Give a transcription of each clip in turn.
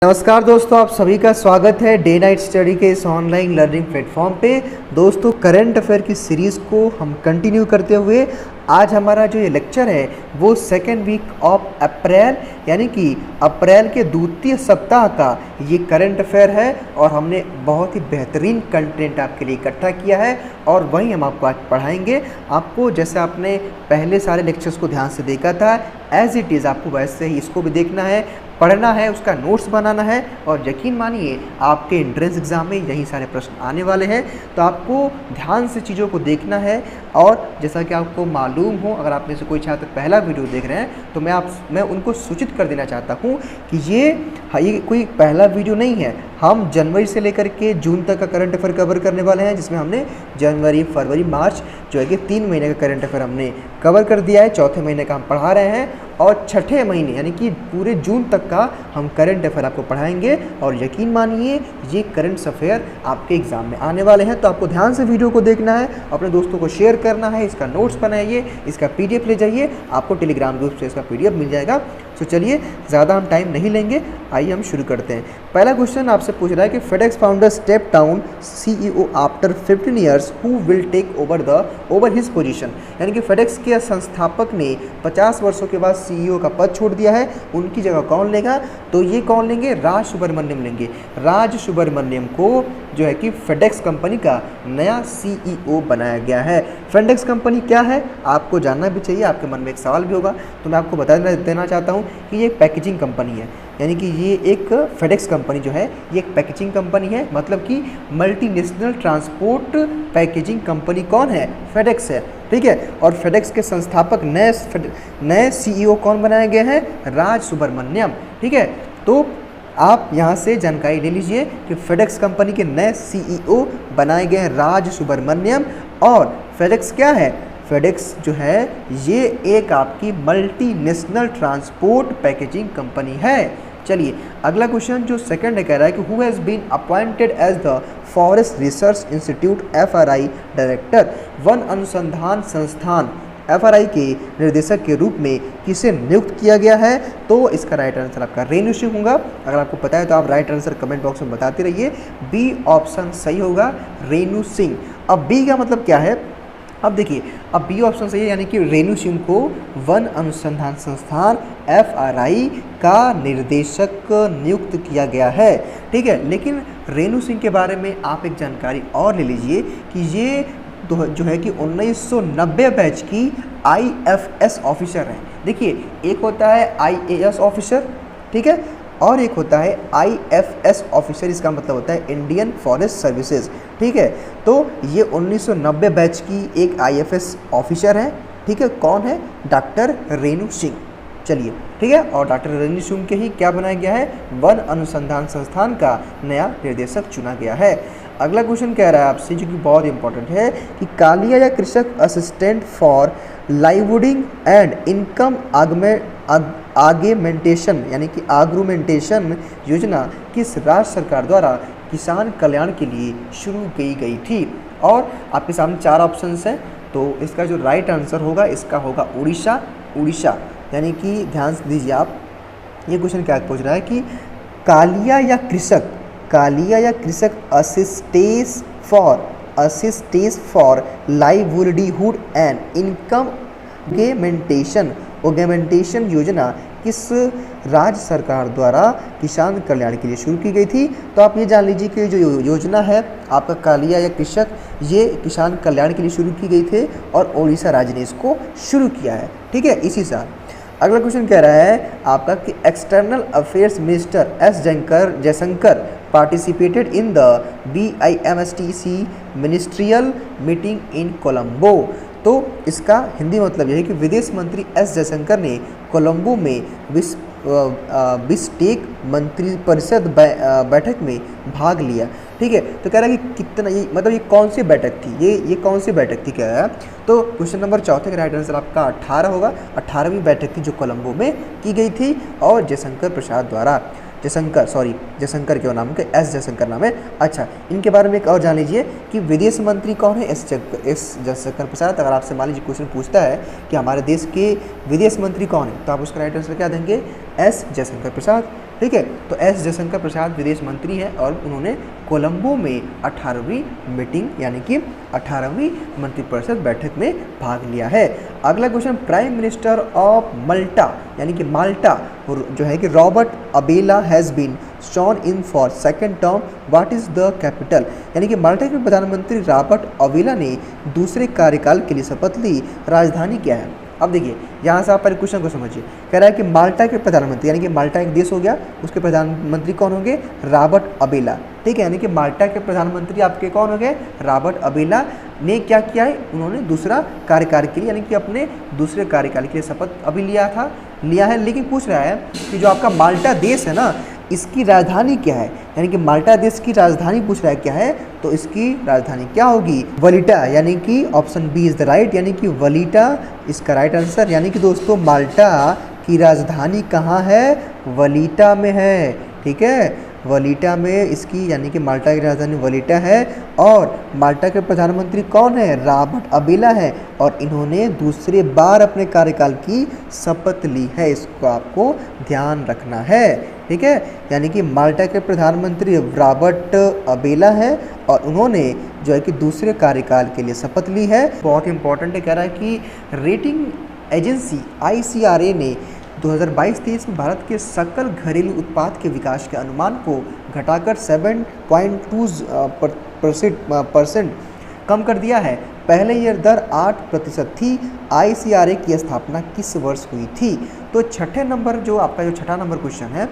नमस्कार दोस्तों, आप सभी का स्वागत है डे नाइट स्टडी के इस ऑनलाइन लर्निंग प्लेटफॉर्म पे। दोस्तों, करंट अफेयर की सीरीज़ को हम कंटिन्यू करते हुए आज हमारा जो ये लेक्चर है वो सेकेंड वीक ऑफ अप्रैल यानी कि अप्रैल के द्वितीय सप्ताह का ये करंट अफेयर है और हमने बहुत ही बेहतरीन कंटेंट आपके लिए इकट्ठा किया है और वहीं हम आपको आज पढ़ाएंगे। आपको जैसे आपने पहले सारे लेक्चर्स को ध्यान से देखा था, एज इट इज़ आपको वैसे ही इसको भी देखना है, पढ़ना है, उसका नोट्स बनाना है और यकीन मानिए आपके एंट्रेंस एग्ज़ाम में यही सारे प्रश्न आने वाले हैं। तो आपको ध्यान से चीज़ों को देखना है और जैसा कि आपको मालूम हो, अगर आप में से कोई छात्र पहला वीडियो देख रहे हैं तो मैं उनको सूचित कर देना चाहता हूँ कि ये कोई पहला वीडियो नहीं है। हम जनवरी से लेकर के जून तक का करंट अफेयर कवर करने वाले हैं, जिसमें हमने जनवरी, फरवरी, मार्च जो है कि 3 महीने का करंट अफेयर हमने कवर कर दिया है। चौथे महीने का हम पढ़ा रहे हैं और छठे महीने यानी कि पूरे जून तक का हम करंट अफेयर आपको पढ़ाएंगे और यकीन मानिए ये करंट अफेयर आपके एग्जाम में आने वाले हैं। तो आपको ध्यान से वीडियो को देखना है, अपने दोस्तों को शेयर करना है, इसका नोट्स बनाइए, इसका पीडीएफ ले जाइए, आपको टेलीग्राम ग्रुप से इसका पीडीएफ मिल जाएगा। तो चलिए ज़्यादा हम टाइम नहीं लेंगे, आइए हम शुरू करते हैं। पहला क्वेश्चन आपसे पूछ रहा है कि FedEx founder step down CEO after 15 years, who will take over his position. यानी कि फेडेक्स के संस्थापक ने 50 वर्षों के बाद सीईओ का पद छोड़ दिया है, उनकी जगह कौन लेगा? तो ये कौन लेंगे? राज सुब्रमण्यम लेंगे। राज सुब्रमण्यम को जो है कि फेडेक्स कंपनी का नया सीईओ बनाया गया है। फेडेक्स कंपनी क्या है आपको जानना भी चाहिए, आपके मन में एक सवाल भी होगा, तो मैं आपको बता देना चाहता हूँ कि ये एक पैकेजिंग कंपनी है। यानी कि ये एक फेडेक्स कंपनी जो है ये एक पैकेजिंग कंपनी है, मतलब कि मल्टीनेशनल ट्रांसपोर्ट पैकेजिंग कंपनी कौन है? फेडेक्स है, ठीक है। और फेडेक्स के संस्थापक नए सीईओ कौन बनाए गए हैं? राज सुब्रमण्यम, ठीक है। तो आप यहाँ से जानकारी ले लीजिए कि फेडेक्स कंपनी के नए सीईओ बनाए गए हैं राज सुब्रमण्यम। और फेडेक्स क्या है? फेडेक्स जो है ये एक आपकी मल्टीनेशनल ट्रांसपोर्ट पैकेजिंग कंपनी है। चलिए अगला क्वेश्चन जो सेकंड है, कह रहा है कि who has been appointed as the forest research institute FRI director. वन अनुसंधान संस्थान FRI के निर्देशक के रूप में किसे नियुक्त किया गया है? तो इसका राइट आंसर आपका रेणु सिंह होगा। अगर आपको पता है तो आप राइट आंसर कमेंट बॉक्स में बताते रहिए। बी ऑप्शन सही होगा, रेणु सिंह। अब बी का मतलब क्या है? अब देखिए, अब बी ऑप्शन सही है, यानी कि रेणु सिंह को वन अनुसंधान संस्थान FRI का निर्देशक नियुक्त किया गया है, ठीक है। लेकिन रेणु सिंह के बारे में आप एक जानकारी और ले लीजिए कि ये जो है कि 1990 बैच की IFS ऑफिसर हैं। देखिए, एक होता है IAS ऑफिसर, ठीक है, और एक होता है IFS ऑफिसर। इसका मतलब होता है इंडियन फॉरेस्ट सर्विसेज, ठीक है। तो ये 1990 बैच की एक IFS ऑफिसर है, ठीक है। कौन है? डॉक्टर रेणु सिंह। चलिए, ठीक है। और डॉक्टर रेणु सिंह के ही क्या बनाया गया है? वन अनुसंधान संस्थान का नया निर्देशक चुना गया है। अगला क्वेश्चन कह रहा है आपसे, जो कि बहुत इंपॉर्टेंट है, कि कालिया या Krushak assistant for livelihood and income augmentation यानी कि आग्रूमेंटेशन योजना किस राज्य सरकार द्वारा किसान कल्याण के लिए शुरू की गई थी? और आपके सामने 4 ऑप्शंस हैं, तो इसका जो राइट आंसर होगा इसका होगा उड़ीसा। यानी कि ध्यान से दीजिए आप, ये क्वेश्चन क्या पूछ रहा है कि कालिया या कृषक assistance for livelihood and income augmentation योजना किस राज्य सरकार द्वारा किसान कल्याण के लिए शुरू की गई थी? तो आप ये जान लीजिए कि जो योजना है आपका कालिया या कृषक, ये किसान कल्याण के लिए शुरू की गई थी और उड़ीसा राज्य ने इसको शुरू किया है, ठीक है, इसी साल। अगला क्वेश्चन कह रहा है आपका कि external affairs minister S Jaishankar participated in the BIMSTC ministerial meeting in Colombo. तो इसका हिंदी मतलब यह है कि विदेश मंत्री S जयशंकर ने कोलंबो में बिस्टेक मंत्रिपरिषद बैठक में भाग लिया, ठीक है। तो कह रहा है कि कितना, ये मतलब ये कौन सी बैठक थी, ये कौन सी बैठक थी, कह रहा है। तो क्वेश्चन नंबर 4 का राइट आंसर आपका 18 होगा। 18वीं बैठक थी जो कोलंबो में की गई थी और जयशंकर के नाम के S जयशंकर नाम है। अच्छा, इनके बारे में एक और जान लीजिए कि विदेश मंत्री कौन है? एस जयशंकर प्रसाद। अगर आपसे मान लीजिए क्वेश्चन पूछता है कि हमारे देश के विदेश मंत्री कौन है, तो आप उसका राइट आंसर क्या देंगे? S जयशंकर प्रसाद। ठीक है। तो एस जयशंकर प्रसाद विदेश मंत्री हैं और उन्होंने कोलंबो में 18वीं मीटिंग यानी कि 18वीं मंत्रिपरिषद बैठक में भाग लिया है। अगला question, prime minister of Malta यानी कि माल्टा जो है कि Robert Abela has been sworn in for second term, what is the capital. यानी कि माल्टा के प्रधानमंत्री रॉबर्ट अबेला ने दूसरे कार्यकाल के लिए शपथ ली, राजधानी क्या है। अब देखिए यहाँ से आप पहले क्वेश्चन को समझिए, कह रहा है कि माल्टा के प्रधानमंत्री यानी कि माल्टा एक देश हो गया, उसके प्रधानमंत्री कौन होंगे, रॉबर्ट अबेला, ठीक है। यानी कि माल्टा के प्रधानमंत्री आपके कौन हो गए, रॉबर्ट अबेला ने क्या किया है, उन्होंने दूसरा कार्यकाल के लिए यानी कि अपने दूसरे कार्यकाल के लिए शपथ अभी लिया है। लेकिन पूछ रहा है कि जो आपका माल्टा देश है ना, इसकी राजधानी क्या है, यानी कि माल्टा देश की राजधानी पूछ रहा है क्या है, तो इसकी राजधानी क्या होगी, वलीटा, यानी कि option B is the right, यानी कि वलीटा इसका राइट आंसर। यानी कि दोस्तों माल्टा की राजधानी कहाँ है, वलीटा में है, ठीक है, वलीटा में इसकी यानी कि माल्टा की राजधानी वलीटा है। और माल्टा के प्रधानमंत्री कौन है, रॉबर्ट अबेला है, और इन्होंने दूसरे बार अपने कार्यकाल की शपथ ली है, इसको आपको ध्यान रखना है, ठीक है। यानी कि माल्टा के प्रधानमंत्री रॉबर्ट अबेला है और उन्होंने जो है कि दूसरे कार्यकाल के लिए शपथ ली है। बहुत इंपॉर्टेंट है, कह रहा है कि रेटिंग एजेंसी ICRA ने 2022-23 में भारत के सकल घरेलू उत्पाद के विकास के अनुमान को घटाकर 7.2% कम कर दिया है। पहले यह दर 8% थी। ICRA की स्थापना किस वर्ष हुई थी। तो छठे नंबर जो आपका जो छठा नंबर क्वेश्चन है,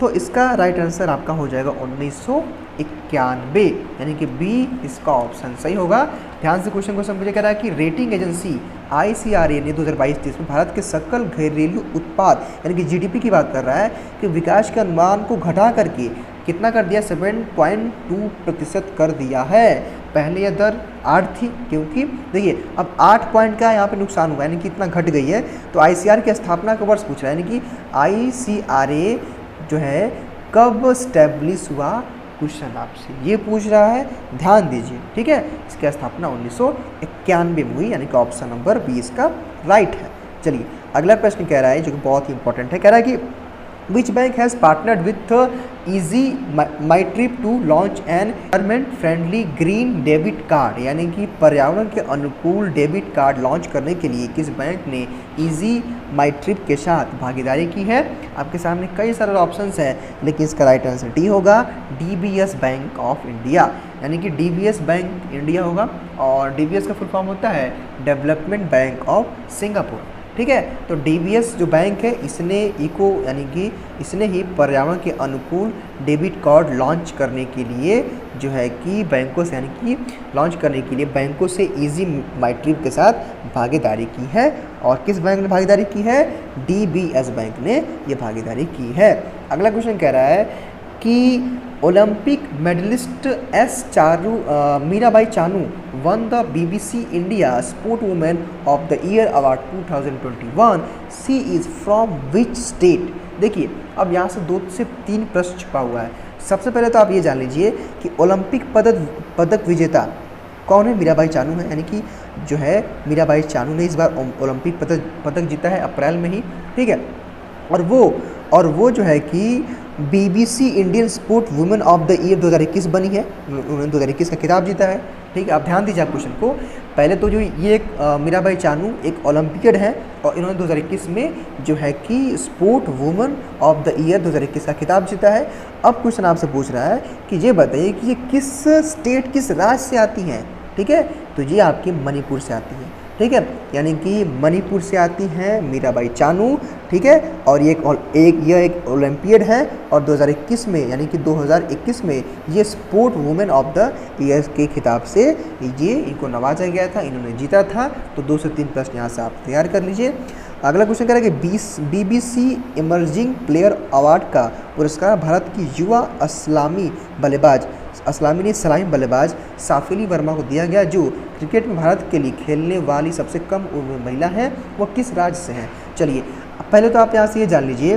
तो इसका राइट आंसर आपका हो जाएगा 1991, यानी कि बी इसका ऑप्शन सही होगा। ध्यान से क्वेश्चन को समझिए, कह रहा है कि रेटिंग एजेंसी ICRA ने 2022-23 में भारत के सकल घरेलू उत्पाद यानी कि GDP की बात कर रहा है कि विकास के अनुमान को घटा करके कितना कर दिया, 7.2% कर दिया है। पहले यह दर 8 थी, क्योंकि देखिए अब 8 पॉइंट का यहाँ पे नुकसान हुआ यानी कि इतना घट गई है। तो ICRA की स्थापना का वर्ष पूछ रहा है, यानी कि ICRA जो है कब स्टैब्लिश हुआ, क्वेश्चन आपसे ये पूछ रहा है, ध्यान दीजिए, ठीक है। इसकी स्थापना 1991 में हुई, यानी कि ऑप्शन नंबर बी इसका राइट है। चलिए अगला प्रश्न कह रहा है जो कि बहुत ही इंपॉर्टेंट है, कह रहा है कि which bank has partnered with EaseMyTrip to launch an environment friendly green debit card, यानी कि पर्यावरण के अनुकूल डेबिट कार्ड लॉन्च करने के लिए किस बैंक ने इजी माई ट्रिप के साथ भागीदारी की है। आपके सामने कई सारे ऑप्शंस हैं, लेकिन इसका राइट आंसर डी होगा, DBS बैंक ऑफ इंडिया, यानी कि DBS बैंक इंडिया होगा। और DBS का फुल फॉर्म होता है डेवलपमेंट बैंक ऑफ सिंगापुर, ठीक है। तो DBS जो बैंक है इसने इको यानी कि इसने ही पर्यावरण के अनुकूल डेबिट कार्ड लॉन्च करने के लिए जो है कि बैंकों से यानी कि लॉन्च करने के लिए बैंकों से इजी माई ट्रिप के साथ भागीदारी की है। और किस बैंक ने भागीदारी की है, DBS बैंक ने ये भागीदारी की है। अगला क्वेश्चन कह रहा है कि Olympic medallist Mirabai Chanu won the BBC India sport women of the year award 2021। She is from which state. देखिए अब यहाँ से 2 से 3 प्रश्न छुपा हुआ है। सबसे पहले तो आप ये जान लीजिए कि ओलंपिक पदक विजेता कौन है, मीराबाई चानू है, यानी कि जो है मीराबाई चानू ने इस बार ओलंपिक पदक जीता है अप्रैल में ही, ठीक है। और वो जो है कि BBC Indian sport women of the year 2021 बनी है, उन्होंने 2021 का खिताब जीता है, ठीक है। आप ध्यान दीजिए आप क्वेश्चन को, पहले तो जो ये एक मीराबाई चानू एक ओलंपियड है और इन्होंने 2021 में जो है कि sport women of the year 2021 का खिताब जीता है। अब क्वेश्चन आपसे पूछ रहा है कि ये बताइए कि ये किस स्टेट किस राज्य से आती हैं, ठीक है। तो ये आपकी मणिपुर से आती है, ठीक है, यानी कि मणिपुर से आती हैं मीराबाई चानू, ठीक है। और ये एक ओलंपियड है और 2021 में यानी कि 2021 में ये sport women of the year के खिताब से ये इनको नवाजा गया था, इन्होंने जीता था। तो 2 से 3 प्रश्न यहाँ से आप तैयार कर लीजिए। अगला क्वेश्चन कह रहा है कि BBC इमर्जिंग प्लेयर अवार्ड का पुरस्कार भारत की युवा सलामी बल्लेबाज साफिली वर्मा को दिया गया, जो क्रिकेट में भारत के लिए खेलने वाली सबसे कम उम्र महिला है। वो किस राज्य से हैं। चलिए पहले तो आप यहाँ से ये जान लीजिए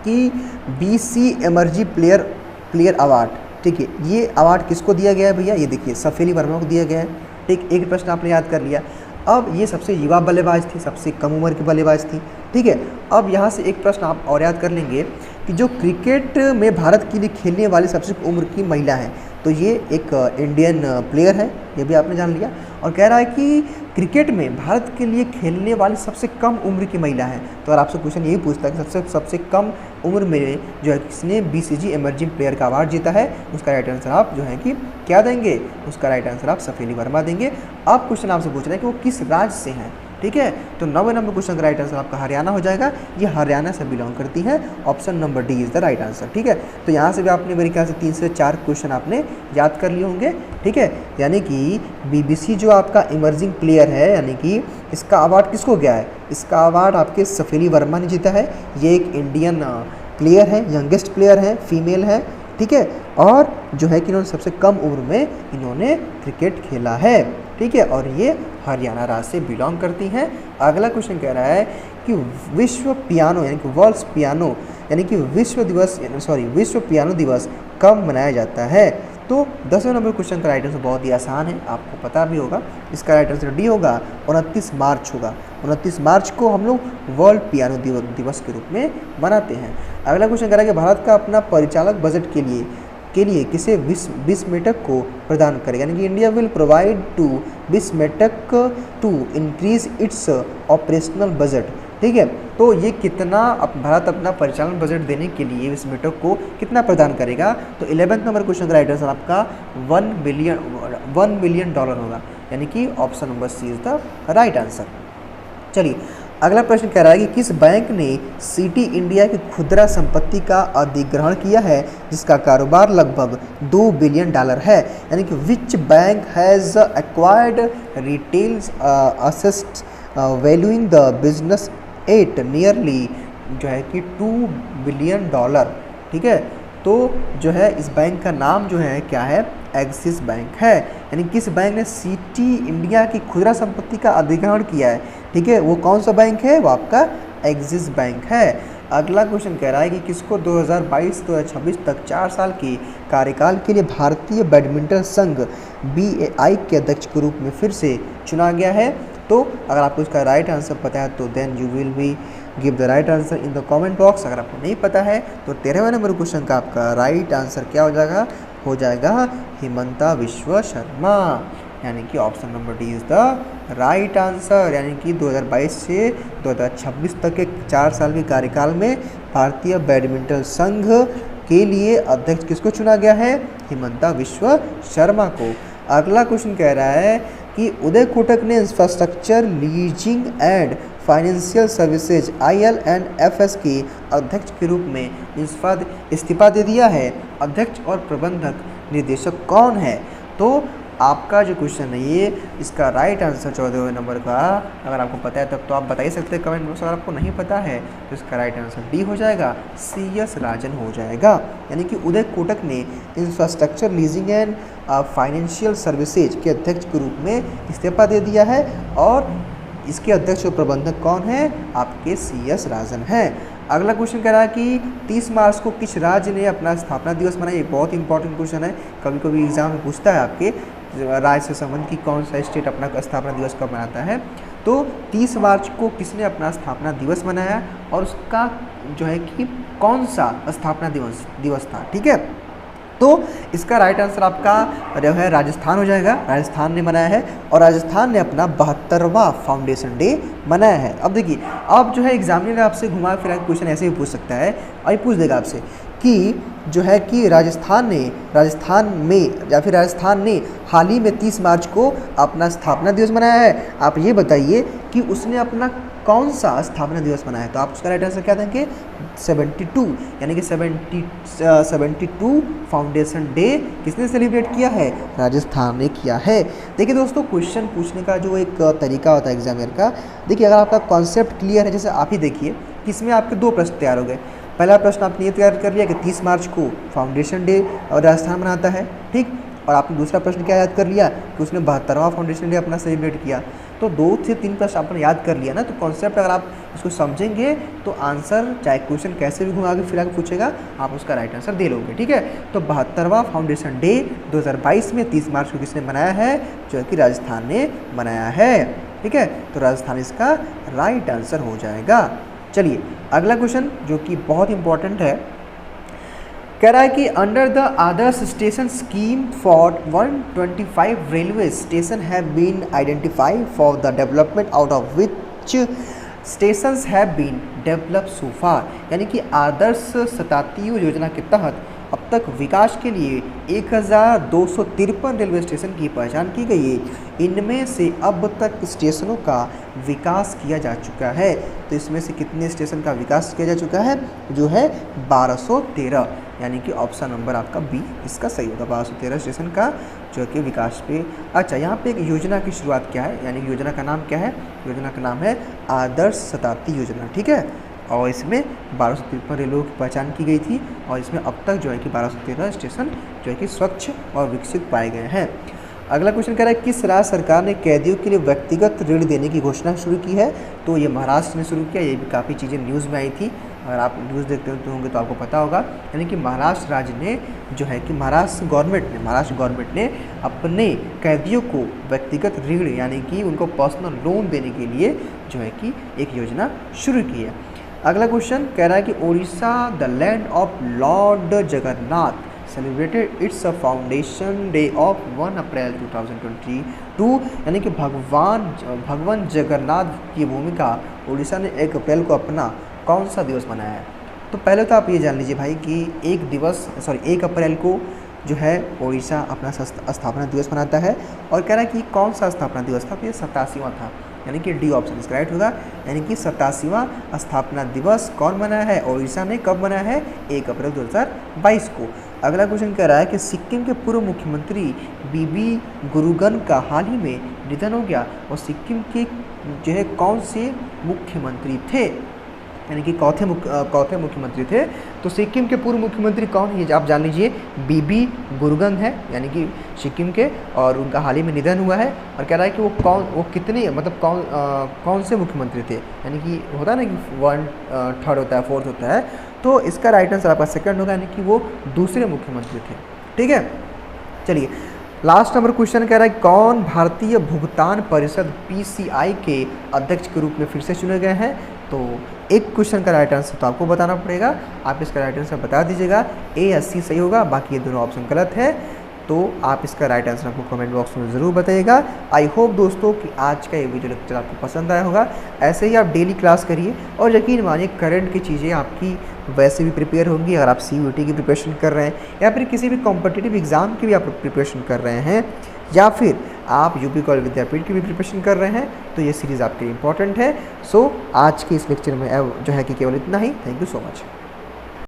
कि BC इमर्जिंग प्लेयर अवार्ड, ठीक है, ये अवार्ड किसको दिया गया है भैया, ये देखिए साफिली वर्मा को दिया गया है, ठीक। एक प्रश्न आपने याद कर लिया। अब ये सबसे युवा बल्लेबाज थी, सबसे कम उम्र की बल्लेबाज थी, ठीक है। अब यहाँ से एक प्रश्न आप और याद कर लेंगे कि जो क्रिकेट में भारत के लिए खेलने वाली सबसे उम्र की महिला है, तो ये एक इंडियन प्लेयर है, ये भी आपने जान लिया। और कह रहा है कि क्रिकेट में भारत के लिए खेलने वाली सबसे कम उम्र की महिला है। तो अगर आपसे क्वेश्चन यही पूछता है कि सबसे कम उम्र में जो है किसने BCG इमर्जिंग प्लेयर का अवार्ड जीता है, उसका राइट आंसर आप जो है कि क्या देंगे, उसका राइट आंसर आप सफेली वर्मा देंगे। अब क्वेश्चन आपसे पूछ रहे हैं कि वो किस राज्य से हैं, ठीक है। तो 9वें नंबर क्वेश्चन का राइट आंसर आपका हरियाणा हो जाएगा। ये हरियाणा से बिलोंग करती है, option number D is the right answer, ठीक है। तो यहाँ से भी आपने मेरे ख्याल से 3 से 4 क्वेश्चन आपने याद कर लिए होंगे, ठीक है। यानी कि BBC जो आपका इमर्जिंग प्लेयर है, यानी कि इसका अवार्ड किसको गया है, इसका अवार्ड आपके सफेली वर्मा ने जीता है। ये एक इंडियन प्लेयर है, यंगेस्ट प्लेयर है, फीमेल है, ठीक है। और जो है कि इन्होंने सबसे कम उम्र में इन्होंने क्रिकेट खेला है, ठीक है। और ये हरियाणा राज्य से बिलोंग करती हैं। अगला क्वेश्चन कह रहा है कि विश्व पियानो यानी कि वर्ल्ड पियानो यानी कि विश्व पियानो दिवस कब मनाया जाता है। तो 10वें नंबर क्वेश्चन का राइट आंसर बहुत ही आसान है, आपको पता भी होगा। इसका राइट आंसर डी होगा, 29 मार्च होगा। 29 मार्च को हम लोग वर्ल्ड पियानो दिवस के रूप में मनाते हैं। अगला क्वेश्चन कह रहा है कि भारत का अपना परिचालक बजट के लिए किसे बिस्मेटक को प्रदान करेगा, यानी कि इंडिया विल प्रोवाइड टू बिस्मेटक to increase its operational budget, ठीक है। तो ये कितना भारत अपना परिचालन बजट देने के लिए बिस्मेटक को कितना प्रदान करेगा। तो 11वें नंबर क्वेश्चन का राइट आंसर आपका $1 बिलियन होगा, यानी कि option number C is the right answer. चलिए अगला प्रश्न कह रहा है कि किस बैंक ने सिटी इंडिया की खुदरा संपत्ति का अधिग्रहण किया है जिसका कारोबार लगभग $2 बिलियन है, यानी कि which bank has acquired retail assets valuing the business at nearly जो है कि $2 बिलियन, ठीक है। तो जो है इस बैंक का नाम जो है क्या है, एक्सिस बैंक है। यानी किस बैंक ने सिटी इंडिया की खुदरा संपत्ति का अधिग्रहण किया है, ठीक है। वो कौन सा बैंक है, वो आपका एक्सिस बैंक है। अगला क्वेश्चन कह रहा है कि किसको 2022-2026 तक 4 साल के कार्यकाल के लिए भारतीय बैडमिंटन संघ BAI के अध्यक्ष के रूप में फिर से चुना गया है। तो अगर आपको इसका राइट आंसर पता है तो then you will be give the right answer in the comment box. अगर आपको नहीं पता है तो 13वें नंबर क्वेश्चन का आपका राइट आंसर क्या हो जाएगा हिमंता विश्व शर्मा, यानी कि option number D is the right answer. यानी कि 2022 से 2026 तक के 4 साल के कार्यकाल में भारतीय बैडमिंटन संघ के लिए अध्यक्ष किसको चुना गया है, हिमंता विश्व शर्मा को। अगला क्वेश्चन कह रहा है कि उदय कोटक ने infrastructure leasing and financial services IL&FS के अध्यक्ष के रूप में इस्तीफा दे दिया है। अध्यक्ष और प्रबंधक निदेशक कौन है। तो आपका जो क्वेश्चन है ये इसका राइट आंसर 14वें नंबर का अगर आपको पता है तब तो आप बता ही सकते हैं कमेंट बॉक्स। अगर आपको नहीं पता है तो इसका राइट आंसर डी हो जाएगा, CS राजन हो जाएगा। यानी कि उदय कोटक ने infrastructure leasing and financial services के अध्यक्ष के रूप में इस्तीफा दे दिया है और इसके अध्यक्ष और प्रबंधक कौन है, आपके CS राजन हैं। अगला क्वेश्चन कह रहा है कि 30 मार्च को किस राज्य ने अपना स्थापना दिवस मनाया। ये बहुत इंपॉर्टेंट क्वेश्चन है, कभी कभी एग्जाम में पूछता है आपके राज्य से संबंध की कौन सा स्टेट अपना स्थापना दिवस कब मनाता है। तो 30 मार्च को किसने अपना स्थापना दिवस मनाया और उसका जो है कि कौन सा स्थापना दिवस था, ठीक है। तो इसका राइट आंसर आपका जो है राजस्थान हो जाएगा, राजस्थान ने मनाया है और राजस्थान ने अपना 72वां फाउंडेशन डे मनाया है। अब देखिए अब जो है एग्जामिनर आपसे घुमा फिरा क्वेश्चन ऐसे भी पूछ सकता है और पूछ देगा आपसे कि जो है कि राजस्थान ने हाल ही में 30 मार्च को अपना स्थापना दिवस मनाया है। आप ये बताइए कि उसने अपना कौन सा स्थापना दिवस मनाया है। तो आप उसका राइट आंसर क्या देंगे, 72, यानी कि 72 फाउंडेशन डे किसने सेलिब्रेट किया है, राजस्थान ने किया है। देखिए दोस्तों क्वेश्चन पूछने का जो एक तरीका होता है एग्जामिनर का, देखिए अगर आपका कॉन्सेप्ट क्लियर है, जैसे आप ही देखिए कि इसमें आपके 2 प्रश्न तैयार हो गए। पहला प्रश्न आपने ये तैयार कर लिया कि 30 मार्च को फाउंडेशन डे और राजस्थान मनाता है, ठीक। और आपने दूसरा प्रश्न क्या याद कर लिया कि उसने 72वां फाउंडेशन डे अपना सेलिब्रेट किया। तो 2 से 3 प्रश्न आपने याद कर लिया ना। तो कॉन्सेप्ट अगर आप इसको समझेंगे तो आंसर चाहे क्वेश्चन कैसे भी घुमा के फिर आगे पूछेगा आप उसका राइट आंसर दे लोगे, ठीक है। तो 72वां फाउंडेशन डे 2022 में 30 मार्च को किसने मनाया है, जो है कि राजस्थान ने मनाया है, ठीक है। तो राजस्थान इसका राइट आंसर हो जाएगा। चलिए अगला क्वेश्चन जो कि बहुत इंपॉर्टेंट है, कह रहा है कि under the Adarsh station scheme for 125 railway station have been identified for the development out of which stations have been develop so far, यानी कि आदर्श शताब्दी योजना के तहत अब तक विकास के लिए 1253 रेलवे स्टेशन की पहचान की गई है। इनमें से अब तक स्टेशनों का विकास किया जा चुका है। तो इसमें से कितने स्टेशन का विकास किया जा चुका है? जो है 1213, यानी कि ऑप्शन नंबर आपका बी इसका सही होगा। 1213 स्टेशन का जो कि विकास पे। अच्छा, यहाँ पे एक योजना की शुरुआत क्या है, यानी कि योजना का नाम क्या है? योजना का नाम है आदर्श शताब्दी योजना, ठीक है। और इसमें 1253 रेलवे की पहचान की गई थी और इसमें अब तक जो है कि 1213 स्टेशन जो है कि स्वच्छ और विकसित पाए गए हैं। अगला क्वेश्चन कह रहा है किस राज्य सरकार ने कैदियों के लिए व्यक्तिगत ऋण देने की घोषणा शुरू की है? तो ये महाराष्ट्र ने शुरू किया। ये भी काफ़ी चीज़ें न्यूज़ में आई थी, अगर आप न्यूज़ देखते होंगे तो आपको पता होगा। यानी कि महाराष्ट्र राज्य ने जो है कि महाराष्ट्र गवर्नमेंट ने अपने कैदियों को व्यक्तिगत ऋण यानी कि उनको पर्सनल लोन देने के लिए जो है कि एक योजना शुरू की है। अगला क्वेश्चन कह रहा है कि Orissa the land of Lord Jagannath celebrated it's foundation day of 1 अप्रैल 2022, यानी कि भगवान जगन्नाथ की भूमिका उड़ीसा ने 1 अप्रैल को अपना कौन सा दिवस मनाया है? तो पहले तो आप ये जान लीजिए भाई कि 1 अप्रैल को जो है उड़ीसा अपना स्थापना दिवस मनाता है। और कह रहा है कि कौन सा स्थापना दिवस था? तो ये 87वां था, यानी कि डी ऑप्शन इसका राइट होगा। यानी कि 87वां स्थापना दिवस कौन मनाया है? उड़ीसा ने कब मनाया है? 1 अप्रैल 2022 को। अगला क्वेश्चन कह रहा है कि सिक्किम के पूर्व मुख्यमंत्री बीबी गुरुगन का हाल ही में निधन हो गया और सिक्किम के जो है कौन से मुख्यमंत्री थे? यानी कि कौथे मुख्यमंत्री थे? तो सिक्किम के पूर्व मुख्यमंत्री कौन है आप जान लीजिए, बीबी गुरुगन है, यानी कि सिक्किम के, और उनका हाल ही में निधन हुआ है। और कह रहा है कि वो कितने मतलब कौन से मुख्यमंत्री थे? यानी कि होता है ना कि 1 3rd होता है, 4th होता है, तो इसका राइट आंसर आपका 2nd होगा, यानी कि वो दूसरे मुख्यमंत्री थे, ठीक है। चलिए लास्ट नंबर क्वेश्चन कह रहा है कौन भारतीय भुगतान परिषद PCI के अध्यक्ष के रूप में फिर से चुने गए हैं? तो एक क्वेश्चन का राइट आंसर तो आपको बताना पड़ेगा, आप इसका राइट आंसर बता दीजिएगा। A या C सही होगा, बाकी ये दोनों ऑप्शन गलत है। तो आप इसका राइट आंसर आपको कमेंट बॉक्स में ज़रूर बताइएगा। आई होप दोस्तों कि आज का ये वीडियो लेक्चर आपको पसंद आया होगा। ऐसे ही आप डेली क्लास करिए और यकीन मानिए करंट की चीज़ें आपकी वैसे भी प्रिपेयर होंगी। अगर आप CUET की प्रिपरेशन कर रहे हैं या फिर किसी भी कॉम्पिटिटिव एग्ज़ाम की भी आप प्रिपरेशन कर रहे हैं या फिर आप UP कॉलेज विद्यापीठ की भी प्रिपरेशन कर रहे हैं, तो ये सीरीज़ आपके लिए इंपॉर्टेंट है। सो आज के इस लेक्चर में जो है कि केवल इतना ही। Thank you so much.